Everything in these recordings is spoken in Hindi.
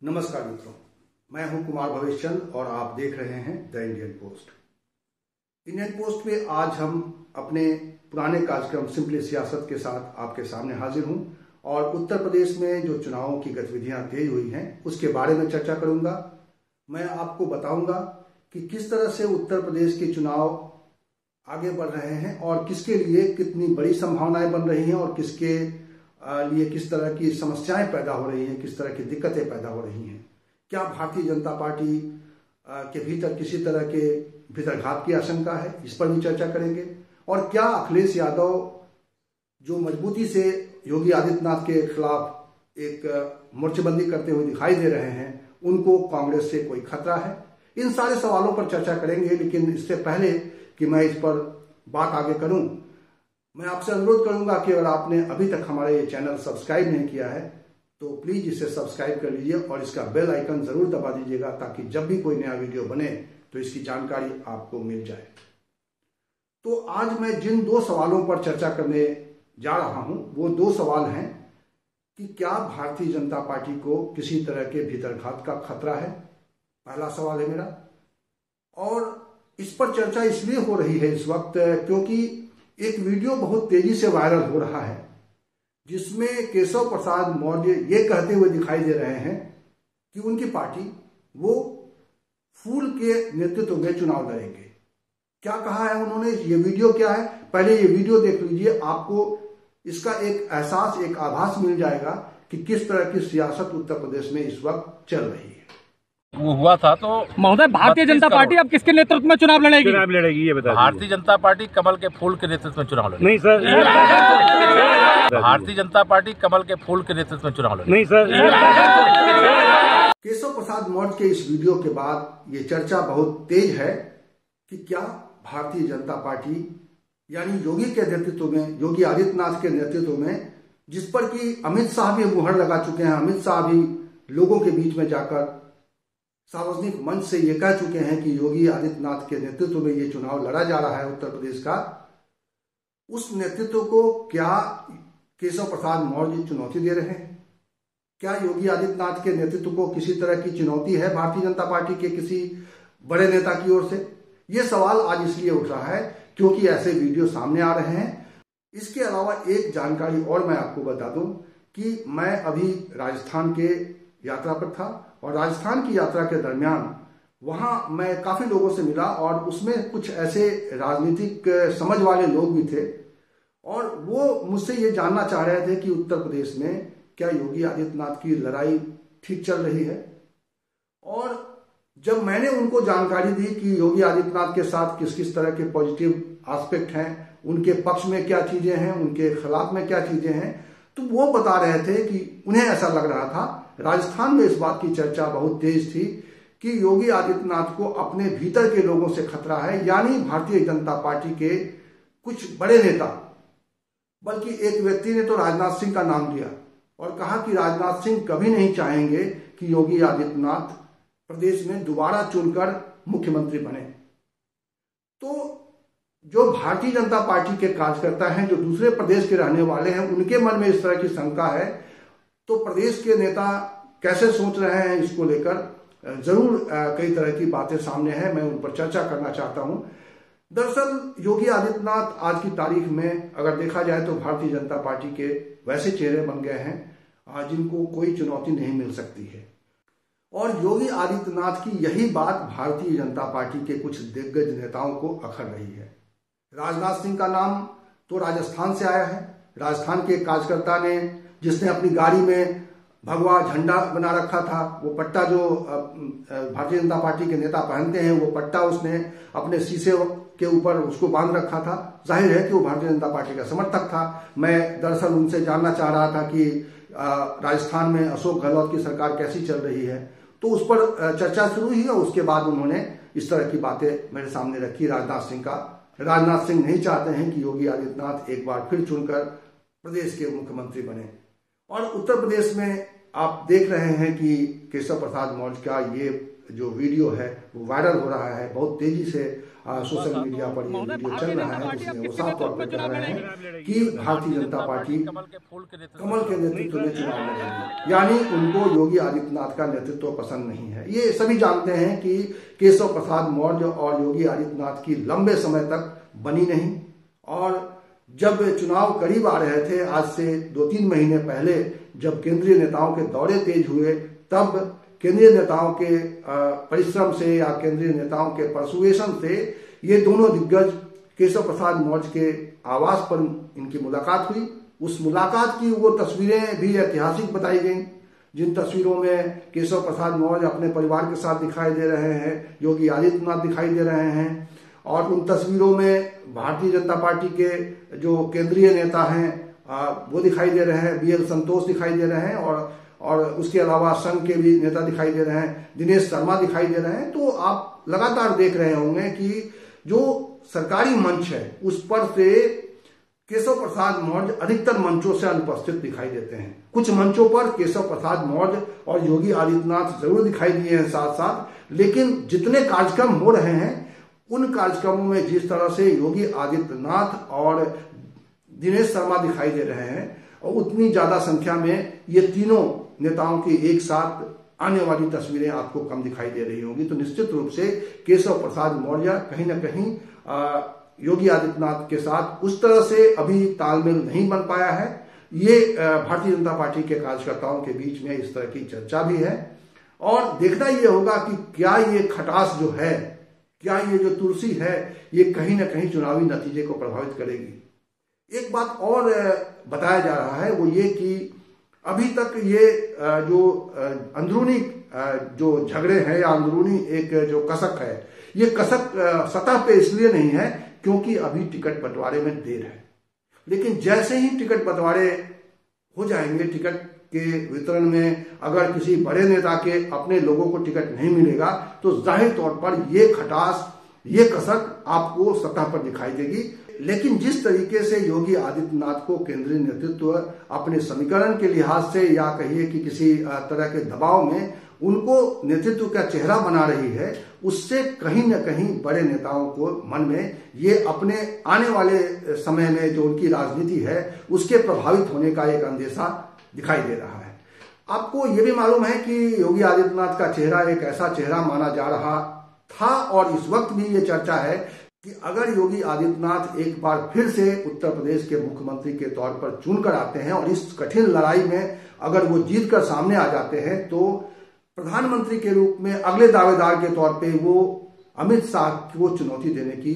नमस्कार मित्रों, मैं हूं कुमार भवेश चंद और आप देख रहे हैं the Indian post. Indian post में आज हम अपने पुराने कार्यक्रम सिंपली सियासत के साथ आपके सामने हाजिर हूं और उत्तर प्रदेश में जो चुनावों की गतिविधियां तेज हुई हैं उसके बारे में चर्चा करूंगा। मैं आपको बताऊंगा कि किस तरह से उत्तर प्रदेश के चुनाव आगे बढ़ रहे हैं और किसके लिए कितनी बड़ी संभावनाएं बन रही हैं और किसके लिए किस तरह की समस्याएं पैदा हो रही हैं, किस तरह की दिक्कतें पैदा हो रही हैं। क्या भारतीय जनता पार्टी के भीतर किसी तरह के भीतरघात की आशंका है, इस पर भी चर्चा करेंगे। और क्या अखिलेश यादव जो मजबूती से योगी आदित्यनाथ के खिलाफ एक मोर्चेबंदी करते हुए दिखाई दे रहे हैं, उनको कांग्रेस से कोई खतरा है। इन सारे सवालों पर चर्चा करेंगे, लेकिन इससे पहले कि मैं इस पर बात आगे करूं, मैं आपसे अनुरोध करूंगा कि अगर आपने अभी तक हमारा ये चैनल सब्सक्राइब नहीं किया है तो प्लीज इसे सब्सक्राइब कर लीजिए और इसका बेल आइकन जरूर दबा दीजिएगा ताकि जब भी कोई नया वीडियो बने तो इसकी जानकारी आपको मिल जाए। तो आज मैं जिन दो सवालों पर चर्चा करने जा रहा हूं वो दो सवाल हैं कि क्या भारतीय जनता पार्टी को किसी तरह के भीतरघात का खतरा है, पहला सवाल है मेरा। और इस पर चर्चा इसलिए हो रही है इस वक्त क्योंकि एक वीडियो बहुत तेजी से वायरल हो रहा है जिसमें केशव प्रसाद मौर्य ये कहते हुए दिखाई दे रहे हैं कि उनकी पार्टी वो फूल के नेतृत्व में चुनाव लड़ेंगे। क्या कहा है उन्होंने, ये वीडियो क्या है, पहले ये वीडियो देख लीजिए, आपको इसका एक एहसास, एक आभास मिल जाएगा कि किस तरह की सियासत उत्तर प्रदेश में इस वक्त चल रही है। वो हुआ था तो महोदय, भारतीय जनता पार्टी अब किसके नेतृत्व में चुनाव लड़ेगी? ये बता, भारतीय जनता पार्टी कमल के फूल के नेतृत्व में चुनाव लड़ेगी। नहीं सर, भारतीय जनता पार्टी कमल के फूल के नेतृत्व में चुनाव लड़ेगी। नहीं सर। केशव प्रसाद मौर्य के इस वीडियो के बाद ये चर्चा बहुत तेज है कि क्या भारतीय जनता पार्टी यानी योगी के नेतृत्व में, योगी आदित्यनाथ के नेतृत्व में, जिस पर कि अमित शाह भी मुहर लगा चुके हैं, अमित शाह भी लोगों के बीच में जाकर सार्वजनिक मंच से ये कह चुके हैं कि योगी आदित्यनाथ के नेतृत्व में ये चुनाव लड़ा जा रहा है उत्तर प्रदेश का, उस नेतृत्व को क्या केशव प्रसाद मौर्य चुनौती दे रहे हैं? क्या योगी आदित्यनाथ के नेतृत्व को किसी तरह की चुनौती है भारतीय जनता पार्टी के किसी बड़े नेता की ओर से? ये सवाल आज इसलिए उठ रहा है क्योंकि ऐसे वीडियो सामने आ रहे हैं। इसके अलावा एक जानकारी और मैं आपको बता दूं कि मैं अभी राजस्थान के यात्रा पर था और राजस्थान की यात्रा के दरमियान वहां मैं काफी लोगों से मिला और उसमें कुछ ऐसे राजनीतिक समझ वाले लोग भी थे और वो मुझसे ये जानना चाह रहे थे कि उत्तर प्रदेश में क्या योगी आदित्यनाथ की लड़ाई ठीक चल रही है। और जब मैंने उनको जानकारी दी कि योगी आदित्यनाथ के साथ किस किस तरह के पॉजिटिव एस्पेक्ट हैं, उनके पक्ष में क्या चीजें हैं, उनके खिलाफ में क्या चीजें हैं, तो वो बता रहे थे कि उन्हें ऐसा लग रहा था, राजस्थान में इस बात की चर्चा बहुत तेज थी कि योगी आदित्यनाथ को अपने भीतर के लोगों से खतरा है, यानी भारतीय जनता पार्टी के कुछ बड़े नेता, बल्कि एक व्यक्ति ने तो राजनाथ सिंह का नाम लिया और कहा कि राजनाथ सिंह कभी नहीं चाहेंगे कि योगी आदित्यनाथ प्रदेश में दोबारा चुनकर मुख्यमंत्री बने। तो जो भारतीय जनता पार्टी के कार्यकर्ता हैं, जो दूसरे प्रदेश के रहने वाले हैं, उनके मन में इस तरह की शंका है। तो प्रदेश के नेता कैसे सोच रहे हैं इसको लेकर जरूर कई तरह की बातें सामने हैं, मैं उन पर चर्चा करना चाहता हूं। दरअसल योगी आदित्यनाथ आज की तारीख में अगर देखा जाए तो भारतीय जनता पार्टी के वैसे चेहरे बन गए हैं जिनको कोई चुनौती नहीं मिल सकती है। और योगी आदित्यनाथ की यही बात भारतीय जनता पार्टी के कुछ दिग्गज नेताओं को अखर रही है। राजनाथ सिंह का नाम तो राजस्थान से आया है। राजस्थान के कार्यकर्ता ने, जिसने अपनी गाड़ी में भगवा झंडा बना रखा था, वो पट्टा जो भारतीय जनता पार्टी के नेता पहनते हैं, वो पट्टा उसने अपने शीशे के ऊपर उसको बांध रखा था। जाहिर है कि वो भारतीय जनता पार्टी का समर्थक था। मैं दरअसल उनसे जानना चाह रहा था कि राजस्थान में अशोक गहलोत की सरकार कैसी चल रही है, तो उस पर चर्चा शुरू हुई और उसके बाद उन्होंने इस तरह की बातें मेरे सामने रखी राजनाथ सिंह नहीं चाहते हैं कि योगी आदित्यनाथ एक बार फिर चुनकर प्रदेश के मुख्यमंत्री बने। और उत्तर प्रदेश में आप देख रहे हैं कि केशव प्रसाद मौर्य का ये जो वीडियो है वो वायरल हो रहा है, बहुत तेजी से सोशल मीडिया पर ये वीडियो चल रहा है, जिसमें वो साफ तौर पर कह रहे हैं कि भारतीय जनता पार्टी कमल के नेतृत्व में चुनाव लड़ेगी, यानी उनको योगी आदित्यनाथ का नेतृत्व पसंद नहीं है। ये सभी जानते हैं कि केशव प्रसाद मौर्य और योगी आदित्यनाथ की लंबे समय तक बनी नहीं, और जब चुनाव करीब आ रहे थे, आज से 2-3 महीने पहले जब केंद्रीय नेताओं के दौरे तेज हुए, तब केंद्रीय नेताओं के परिश्रम से या केंद्रीय नेताओं के परसुएशन से ये दोनों दिग्गज केशव प्रसाद मौर्य के आवास पर इनकी मुलाकात हुई। उस मुलाकात की वो तस्वीरें भी ऐतिहासिक बताई गई, जिन तस्वीरों में केशव प्रसाद मौर्य अपने परिवार के साथ दिखाई दे रहे हैं, योगी आदित्यनाथ दिखाई दे रहे हैं, और उन तस्वीरों में भारतीय जनता पार्टी के जो केंद्रीय नेता हैं वो दिखाई दे रहे हैं, BL संतोष दिखाई दे रहे हैं, और उसके अलावा संघ के भी नेता दिखाई दे रहे हैं, दिनेश शर्मा दिखाई दे रहे हैं। तो आप लगातार देख रहे होंगे कि जो सरकारी मंच है उस पर से केशव प्रसाद मौर्य अधिकतर मंचों से अनुपस्थित दिखाई देते हैं। कुछ मंचों पर केशव प्रसाद मौर्य और योगी आदित्यनाथ जरूर दिखाई दिए हैं साथ साथ, लेकिन जितने कार्यक्रम हो रहे हैं उन कार्यक्रमों में जिस तरह से योगी आदित्यनाथ और दिनेश शर्मा दिखाई दे रहे हैं, और उतनी ज्यादा संख्या में ये तीनों नेताओं की एक साथ आने वाली तस्वीरें आपको कम दिखाई दे रही होंगी। तो निश्चित रूप से केशव प्रसाद मौर्य कहीं ना कहीं योगी आदित्यनाथ के साथ उस तरह से अभी तालमेल नहीं बन पाया है। ये भारतीय जनता पार्टी के कार्यकर्ताओं के बीच में इस तरह की चर्चा भी है, और देखना ये होगा कि क्या ये खटास जो है, क्या ये जो तुलसी है, ये कहीं ना कहीं चुनावी नतीजे को प्रभावित करेगी। एक बात और बताया जा रहा है वो ये कि अभी तक ये जो अंदरूनी जो झगड़े हैं या अंदरूनी एक जो कसक है, ये कसक सतह पे इसलिए नहीं है क्योंकि अभी टिकट बंटवारे में देर है, लेकिन जैसे ही टिकट बंटवारे हो जाएंगे, टिकट के वितरण में अगर किसी बड़े नेता के अपने लोगों को टिकट नहीं मिलेगा तो जाहिर तौर पर ये खटास, ये कसक आपको सतह पर दिखाई देगी। लेकिन जिस तरीके से योगी आदित्यनाथ को केंद्रीय नेतृत्व अपने समीकरण के लिहाज से या कहिए कि किसी तरह के दबाव में उनको नेतृत्व का चेहरा बना रही है, उससे कहीं न कहीं बड़े नेताओं को मन में ये अपने आने वाले समय में जो उनकी राजनीति है उसके प्रभावित होने का एक अंदेशा दिखाई दे रहा है। आपको ये भी मालूम है कि योगी आदित्यनाथ का चेहरा एक ऐसा चेहरा माना जा रहा था, और इस वक्त भी ये चर्चा है कि अगर योगी आदित्यनाथ एक बार फिर से उत्तर प्रदेश के मुख्यमंत्री के तौर पर चुनकर आते हैं और इस कठिन लड़ाई में अगर वो जीत कर सामने आ जाते हैं, तो प्रधानमंत्री के रूप में अगले दावेदार के तौर पे वो अमित शाह को चुनौती देने की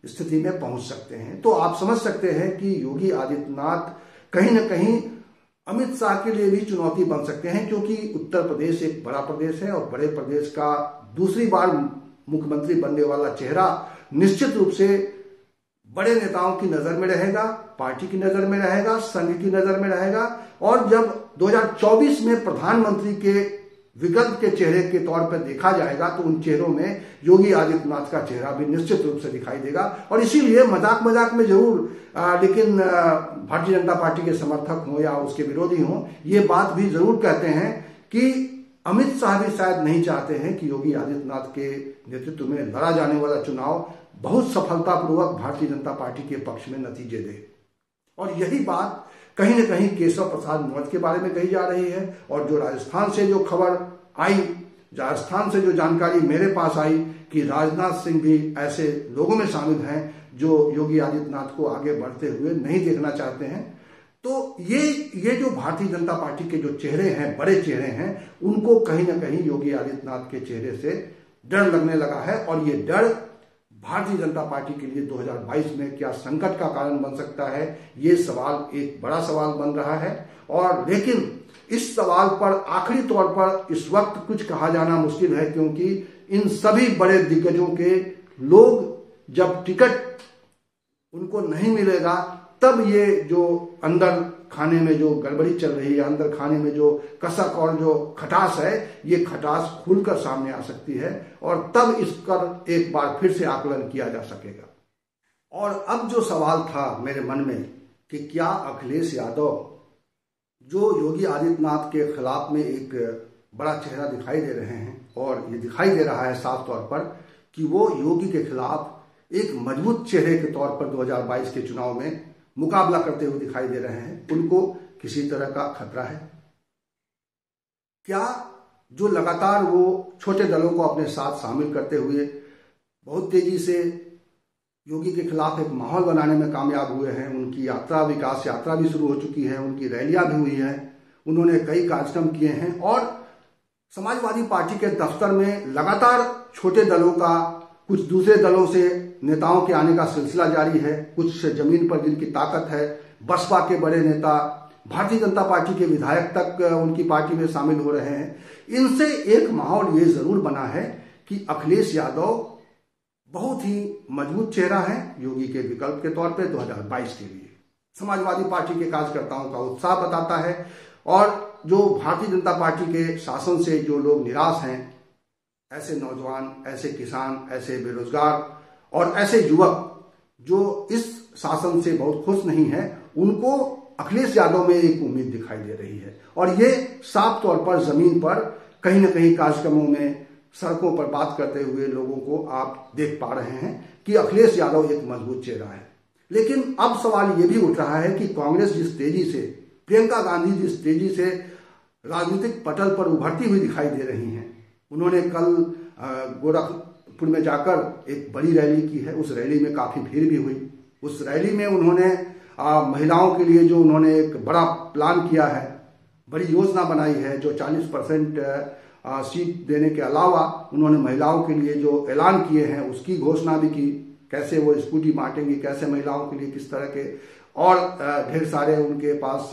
स्थिति में पहुंच सकते हैं। तो आप समझ सकते हैं कि योगी आदित्यनाथ कहीं ना कहीं अमित शाह के लिए भी चुनौती बन सकते हैं, क्योंकि उत्तर प्रदेश एक बड़ा प्रदेश है और बड़े प्रदेश का दूसरी बार मुख्यमंत्री बनने वाला चेहरा निश्चित रूप से बड़े नेताओं की नजर में रहेगा, पार्टी की नजर में रहेगा, संघ की नजर में रहेगा। और जब 2024 में प्रधानमंत्री के विकल्प के चेहरे के तौर पर देखा जाएगा तो उन चेहरों में योगी आदित्यनाथ का चेहरा भी निश्चित रूप से दिखाई देगा। और इसीलिए मजाक मजाक में जरूर लेकिन भारतीय जनता पार्टी के समर्थक हों या उसके विरोधी हों, ये बात भी जरूर कहते हैं कि अमित शाह भी शायद नहीं चाहते हैं कि योगी आदित्यनाथ के नेतृत्व में लड़ा जाने वाला चुनाव बहुत सफलतापूर्वक भारतीय जनता पार्टी के पक्ष में नतीजे दे। और यही बात कहीं न कहीं केशव प्रसाद मौर्य के बारे में कही जा रही है। और जो राजस्थान से जो खबर आई, राजस्थान से जो जानकारी मेरे पास आई कि राजनाथ सिंह भी ऐसे लोगों में शामिल हैं जो योगी आदित्यनाथ को आगे बढ़ते हुए नहीं देखना चाहते हैं। तो ये जो भारतीय जनता पार्टी के जो चेहरे हैं, बड़े चेहरे हैं, उनको कहीं ना कहीं योगी आदित्यनाथ के चेहरे से डर लगने लगा है। और ये डर भारतीय जनता पार्टी के लिए 2022 में क्या संकट का कारण बन सकता है, ये सवाल एक बड़ा सवाल बन रहा है। और लेकिन इस सवाल पर आखिरी तौर पर इस वक्त कुछ कहा जाना मुश्किल है, क्योंकि इन सभी बड़े दिग्गजों के लोग जब टिकट उनको नहीं मिलेगा तब ये जो अंदर खाने में जो गड़बड़ी चल रही है, अंदर खाने में जो कसक और जो खटास है, ये खटास खुलकर सामने आ सकती है और तब इस पर एक बार फिर से आकलन किया जा सकेगा। और अब जो सवाल था मेरे मन में कि क्या अखिलेश यादव जो योगी आदित्यनाथ के खिलाफ में एक बड़ा चेहरा दिखाई दे रहे हैं, और ये दिखाई दे रहा है साफ तौर पर कि वो योगी के खिलाफ एक मजबूत चेहरे के तौर पर 2022 के चुनाव में मुकाबला करते हुए दिखाई दे रहे हैं, उनको किसी तरह का खतरा है क्या? जो लगातार वो छोटे दलों को अपने साथ शामिल करते हुए बहुत तेजी से योगी के खिलाफ एक माहौल बनाने में कामयाब हुए हैं, उनकी यात्रा, विकास यात्रा भी शुरू हो चुकी है, उनकी रैलियां भी हुई हैं, उन्होंने कई कार्यक्रम किए हैं और समाजवादी पार्टी के दफ्तर में लगातार छोटे दलों का, कुछ दूसरे दलों से नेताओं के आने का सिलसिला जारी है, कुछ जमीन पर जिनकी ताकत है, बसपा के बड़े नेता, भारतीय जनता पार्टी के विधायक तक उनकी पार्टी में शामिल हो रहे हैं। इनसे एक माहौल ये जरूर बना है कि अखिलेश यादव बहुत ही मजबूत चेहरा है योगी के विकल्प के तौर पे 2022 के लिए। समाजवादी पार्टी के कार्यकर्ताओं का उत्साह बताता है और जो भारतीय जनता पार्टी के शासन से जो लोग निराश हैं, ऐसे नौजवान, ऐसे किसान, ऐसे बेरोजगार और ऐसे युवक जो इस शासन से बहुत खुश नहीं है, उनको अखिलेश यादव में एक उम्मीद दिखाई दे रही है और ये साफ तौर पर जमीन पर कहीं ना कहीं कार्यक्रमों में, सड़कों पर बात करते हुए लोगों को आप देख पा रहे हैं कि अखिलेश यादव एक मजबूत चेहरा है। लेकिन अब सवाल ये भी उठ रहा है कि कांग्रेस जिस तेजी से, प्रियंका गांधी जिस तेजी से राजनीतिक पटल पर उभरती हुई दिखाई दे रही हैं, उन्होंने कल गोरखपुर में जाकर एक बड़ी रैली की है, उस रैली में काफी भीड़ भी हुई। उस रैली में उन्होंने महिलाओं के लिए जो उन्होंने एक बड़ा प्लान किया है, बड़ी योजना बनाई है, जो 40% सीट देने के अलावा उन्होंने महिलाओं के लिए जो ऐलान किए हैं उसकी घोषणा भी की, कैसे वो स्कूटी बांटेंगी, कैसे महिलाओं के लिए किस तरह के, और ढेर सारे उनके पास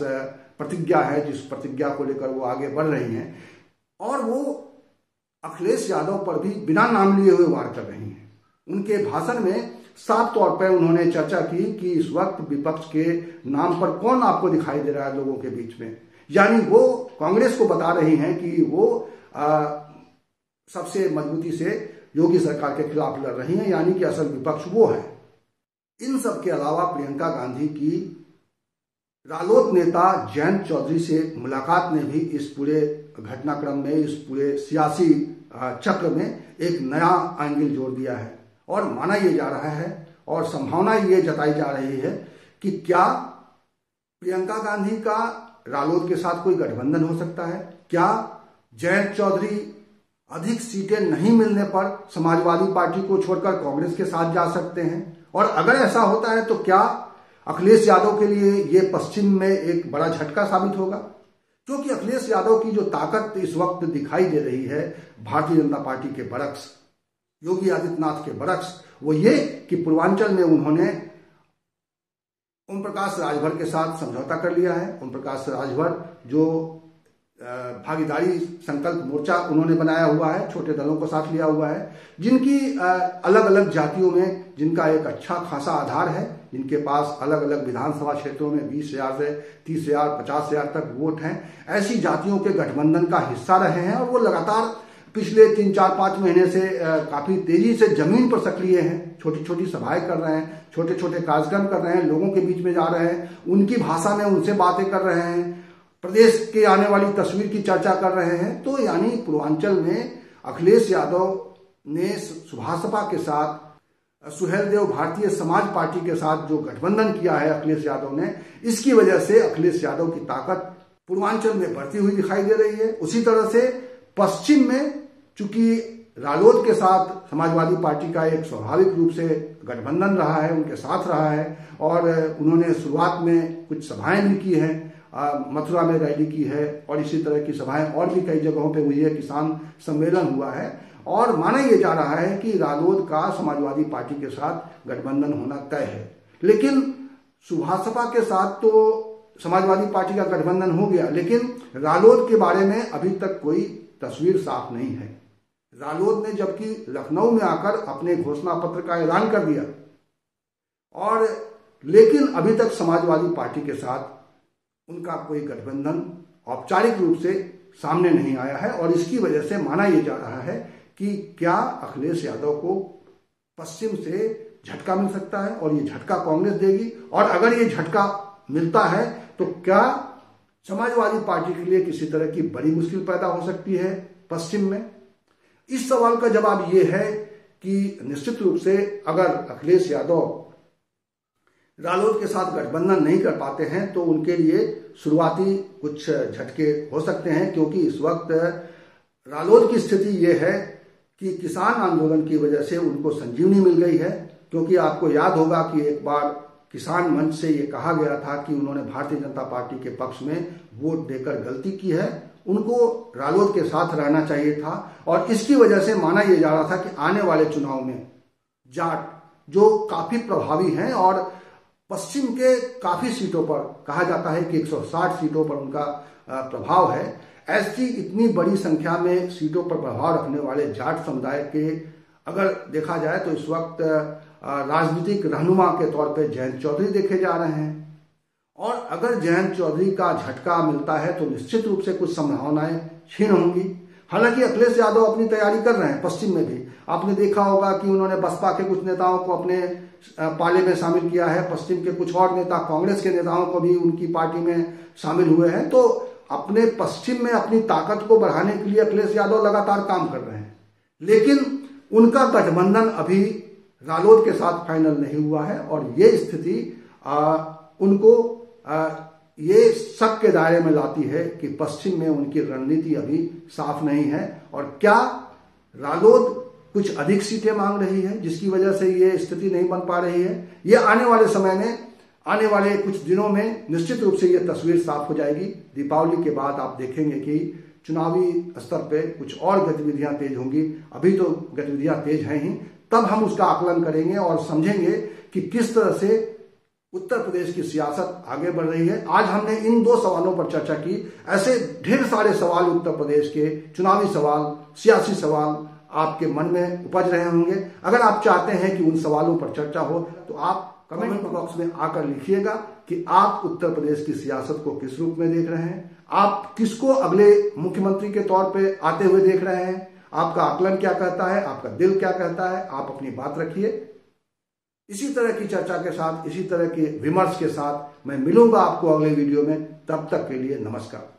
प्रतिज्ञा है जिस प्रतिज्ञा को लेकर वो आगे बढ़ रही हैं और वो अखिलेश यादव पर भी बिना नाम लिए हुए वार कर रही हैं। उनके भाषण में साफ तौर पर उन्होंने चर्चा की कि इस वक्त विपक्ष के नाम पर कौन आपको दिखाई दे रहा है लोगों के बीच में, यानी वो कांग्रेस को बता रही हैं कि वो सबसे मजबूती से योगी सरकार के खिलाफ लड़ रही हैं, यानी कि असल विपक्ष वो है। इन सब के अलावा प्रियंका गांधी की रालोद नेता जयंत चौधरी से मुलाकात ने भी इस पूरे घटनाक्रम में, इस पूरे सियासी चक्र में एक नया एंगल जोड़ दिया है और माना यह जा रहा है और संभावना ये जताई जा रही है कि क्या प्रियंका गांधी का रालोद के साथ कोई गठबंधन हो सकता है? क्या जयंत चौधरी अधिक सीटें नहीं मिलने पर समाजवादी पार्टी को छोड़कर कांग्रेस के साथ जा सकते हैं? और अगर ऐसा होता है तो क्या अखिलेश यादव के लिए ये पश्चिम में एक बड़ा झटका साबित होगा? क्योंकि अखिलेश यादव की जो ताकत इस वक्त दिखाई दे रही है भारतीय जनता पार्टी के बरक्स, योगी आदित्यनाथ के बरक्स, वो ये कि पूर्वांचल में उन्होंने ओम प्रकाश राजभर के साथ समझौता कर लिया है। ओम प्रकाश राजभर जो भागीदारी संकल्प मोर्चा उन्होंने बनाया हुआ है, छोटे दलों को साथ लिया हुआ है, जिनकी अलग अलग जातियों में जिनका एक अच्छा खासा आधार है, जिनके पास अलग अलग विधानसभा क्षेत्रों में 20,000 से 30,000, 50,000 तक वोट हैं, ऐसी जातियों के गठबंधन का हिस्सा रहे हैं और वो लगातार पिछले 3, 4, 5 महीने से काफी तेजी से जमीन पर सक्रिय हैं, छोटी छोटी सभाएं कर रहे हैं, छोटे छोटे कार्यक्रम कर रहे हैं, लोगों के बीच में जा रहे हैं, उनकी भाषा में उनसे बातें कर रहे हैं, प्रदेश के आने वाली तस्वीर की चर्चा कर रहे हैं। तो यानी पूर्वांचल में अखिलेश यादव ने सुभाषपा के साथ, सुहेलदेव भारतीय समाज पार्टी के साथ जो गठबंधन किया है अखिलेश यादव ने, इसकी वजह से अखिलेश यादव की ताकत पूर्वांचल में बढ़ती हुई दिखाई दे रही है। उसी तरह से पश्चिम में चूंकि रालोद के साथ समाजवादी पार्टी का एक स्वाभाविक रूप से गठबंधन रहा है, उनके साथ रहा है और उन्होंने शुरुआत में कुछ सभाएं भी की हैं, मथुरा में रैली की है और इसी तरह की सभाएं और भी कई जगहों पे हुई है, किसान सम्मेलन हुआ है और माना यह जा रहा है कि रालोद का समाजवादी पार्टी के साथ गठबंधन होना तय है। लेकिन सुभाषपा के साथ तो समाजवादी पार्टी का गठबंधन हो गया, लेकिन रालोद के बारे में अभी तक कोई तस्वीर साफ नहीं है। रालोद ने जबकि लखनऊ में आकर अपने घोषणा पत्र का ऐलान कर दिया और लेकिन अभी तक समाजवादी पार्टी के साथ उनका कोई गठबंधन औपचारिक रूप से सामने नहीं आया है और इसकी वजह से माना यह जा रहा है कि क्या अखिलेश यादव को पश्चिम से झटका मिल सकता है और ये झटका कांग्रेस देगी, और अगर ये झटका मिलता है तो क्या समाजवादी पार्टी के लिए किसी तरह की बड़ी मुश्किल पैदा हो सकती है पश्चिम में? इस सवाल का जवाब ये है कि निश्चित रूप से अगर अखिलेश यादव रालोद के साथ गठबंधन नहीं कर पाते हैं तो उनके लिए शुरुआती कुछ झटके हो सकते हैं, क्योंकि इस वक्त रालोद की स्थिति ये है कि किसान आंदोलन की वजह से उनको संजीवनी मिल गई है। क्योंकि आपको याद होगा कि एक बार किसान मंच से ये कहा गया था कि उन्होंने भारतीय जनता पार्टी के पक्ष में वोट देकर गलती की है, उनको रालोद के साथ रहना चाहिए था। और इसकी वजह से माना यह जा रहा था कि आने वाले चुनाव में जाट जो काफी प्रभावी हैं और पश्चिम के काफी सीटों पर कहा जाता है कि 160 सीटों पर उनका प्रभाव है, ऐसी इतनी बड़ी संख्या में सीटों पर प्रभाव रखने वाले जाट समुदाय के अगर देखा जाए तो इस वक्त राजनीतिक रहनुमा के तौर पे जयंत चौधरी देखे जा रहे हैं। और अगर जयंत चौधरी का झटका मिलता है तो निश्चित रूप से कुछ संभावनाएं क्षीण होंगी। हालांकि अखिलेश यादव अपनी तैयारी कर रहे हैं पश्चिम में भी। आपने देखा होगा कि उन्होंने बसपा के कुछ नेताओं को अपने पाले में शामिल किया है, पश्चिम के कुछ और नेता कांग्रेस के नेताओं को भी उनकी पार्टी में शामिल हुए हैं। तो अपने पश्चिम में अपनी ताकत को बढ़ाने के लिए अखिलेश यादव लगातार काम कर रहे हैं, लेकिन उनका गठबंधन अभी रालोद के साथ फाइनल नहीं हुआ है। और ये स्थिति उनको ये शक के दायरे में लाती है कि पश्चिम में उनकी रणनीति अभी साफ नहीं है और क्या रालोद कुछ अधिक सीटें मांग रही है जिसकी वजह से ये स्थिति नहीं बन पा रही है। ये आने वाले समय में, आने वाले कुछ दिनों में निश्चित रूप से ये तस्वीर साफ हो जाएगी। दीपावली के बाद आप देखेंगे कि चुनावी स्तर पे कुछ और गतिविधियां तेज होंगी। अभी तो गतिविधियां तेज हैं ही, तब हम उसका आकलन करेंगे और समझेंगे कि किस तरह से उत्तर प्रदेश की सियासत आगे बढ़ रही है। आज हमने इन दो सवालों पर चर्चा की। ऐसे ढेर सारे सवाल उत्तर प्रदेश के चुनावी सवाल, सियासी सवाल आपके मन में उपज रहे होंगे। अगर आप चाहते हैं कि उन सवालों पर चर्चा हो तो आप कमेंट बॉक्स में आकर लिखिएगा कि आप उत्तर प्रदेश की सियासत को किस रूप में देख रहे हैं, आप किसको अगले मुख्यमंत्री के तौर पे आते हुए देख रहे हैं, आपका आकलन क्या कहता है, आपका दिल क्या कहता है। आप अपनी बात रखिए। इसी तरह की चर्चा के साथ, इसी तरह के विमर्श के साथ मैं मिलूंगा आपको अगले वीडियो में। तब तक के लिए नमस्कार।